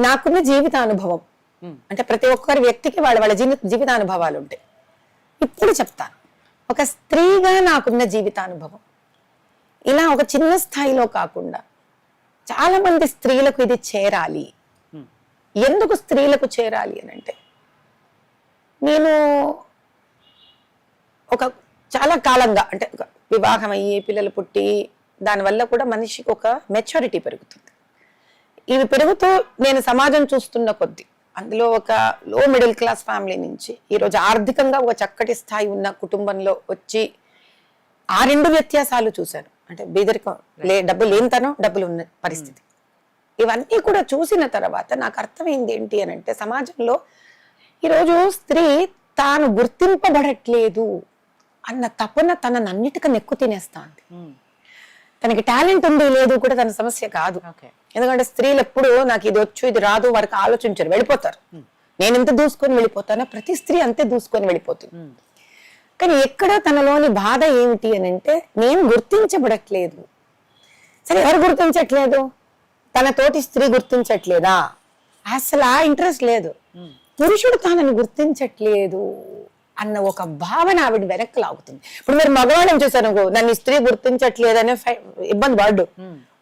నాకున్న జీవితానుభవం అంటే ప్రతి ఒక్కరి వ్యక్తికి వాళ్ళ వాళ్ళ జీవితానుభవాలు ఉంటాయి. ఇప్పుడు చెప్తాను, ఒక స్త్రీగా నాకున్న జీవితానుభవం ఇలా ఒక చిన్న స్థాయిలో కాకుండా చాలా మంది స్త్రీలకు ఇది చేరాలి. ఎందుకు స్త్రీలకు చేరాలి అని అంటే, నేను ఒక చాలా కాలంగా అంటే వివాహం అయ్యి పిల్లలు పుట్టి దానివల్ల కూడా మనిషికి ఒక మెచ్యూరిటీ పెరుగుతుంది. ఇవి పెరుగుతూ నేను సమాజం చూస్తున్న కొద్దీ అందులో ఒక లో మిడిల్ క్లాస్ ఫ్యామిలీ నుంచి ఈరోజు ఆర్థికంగా ఒక చక్కటి స్థాయి ఉన్న కుటుంబంలో వచ్చి ఆ రెండు వ్యత్యాసాలు చూశాను. అంటే బీదరికం డబ్బులు లేనితనం, డబ్బులు ఉన్న పరిస్థితి, ఇవన్నీ కూడా చూసిన తర్వాత నాకు అర్థమైంది ఏంటి అని అంటే, సమాజంలో ఈరోజు స్త్రీ తాను గుర్తింపబడట్లేదు అన్న తపన తనని అన్నిటికీ నెక్కు తినేస్తాంది. తనకి టాలెంట్ ఉంది లేదు కూడా తన సమస్య కాదు. ఎందుకంటే స్త్రీలు ఎప్పుడు నాకు ఇది వచ్చు ఇది రాదు వారికి ఆలోచించారు, వెళ్ళిపోతారు. నేను ఎంత దూసుకొని వెళ్ళిపోతానో ప్రతి స్త్రీ అంతే దూసుకొని వెళ్ళిపోతుంది. కానీ ఎక్కడ తనలోని బాధ ఏమిటి అని అంటే, నేను గుర్తించబడట్లేదు. సరే, ఎవరు గుర్తించట్లేదు? తన తోటి స్త్రీ గుర్తించట్లేదా? అసలు ఆ ఇంట్రెస్ట్ లేదు. పురుషుడు తనని గుర్తించట్లేదు అన్న ఒక భావన ఆవిడ వెనక్కి లాగుతుంది. ఇప్పుడు మీరు మగవాళ్ళని చూసారు, నన్ను స్త్రీ గుర్తించట్లేదనే ఇబ్బంది పడ్డు,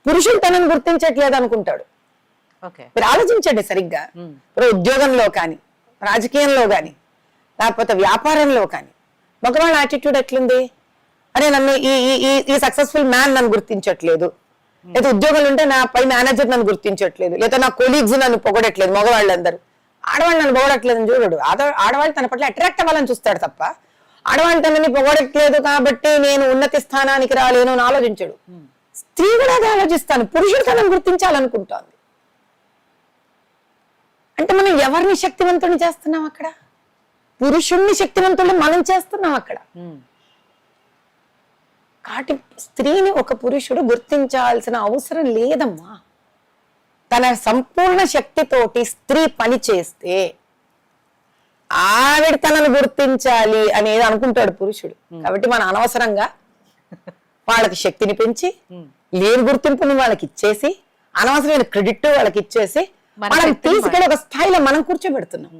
పురుషుడు తనని గుర్తించట్లేదు అనుకుంటాడు. మీరు ఆలోచించండి సరిగ్గా. ఇప్పుడు ఉద్యోగంలో కానీ, రాజకీయంలో కానీ, లేకపోతే వ్యాపారంలో కానీ మగవాళ్ళ యాటిట్యూడ్ ఎట్లుంది? అరే నన్ను ఈ సక్సెస్ఫుల్ మ్యాన్ నన్ను గుర్తించట్లేదు, లేదా ఉద్యోగాలు ఉంటే నా పై మేనేజర్ నన్ను గుర్తించట్లేదు, లేదా నా కొలీగ్స్ నన్ను పొగడట్లేదు. మగవాళ్ళందరూ ఆడవాళ్ళు నన్ను పొగడట్లేదు అని చూడడు. ఆడవాళ్ళు తన పట్ల అట్రాక్ట్ అవ్వాలని చూస్తాడు తప్ప ఆడవాళ్ళు తనని పొగడట్లేదు కాబట్టి నేను ఉన్నత స్థానానికి రాలేను అని ఆలోచించడు. స్త్రీ కూడా అది ఆలోచిస్తాను, పురుషుడు తనని గుర్తించాలనుకుంటోంది. అంటే మనం ఎవరిని శక్తివంతుని చేస్తున్నాం అక్కడ? పురుషుణ్ణి శక్తివంతుల్ని మనం చేస్తున్నాం అక్కడ. కాబట్టి స్త్రీని ఒక పురుషుడు గుర్తించాల్సిన అవసరం లేదమ్మా. తన సంపూర్ణ శక్తితోటి స్త్రీ పని చేస్తే ఆవిడ తనను గుర్తించాలి అనేది అనుకుంటాడు పురుషుడు. కాబట్టి మనం అనవసరంగా వాళ్ళకి శక్తిని పెంచి లేని గుర్తింపుని వాళ్ళకి ఇచ్చేసి అనవసరమైన క్రెడిట్ వాళ్ళకి ఇచ్చేసి మనం తీసుకెళ్ళి ఒక స్థాయిలో మనం కూర్చోబెడుతున్నాం.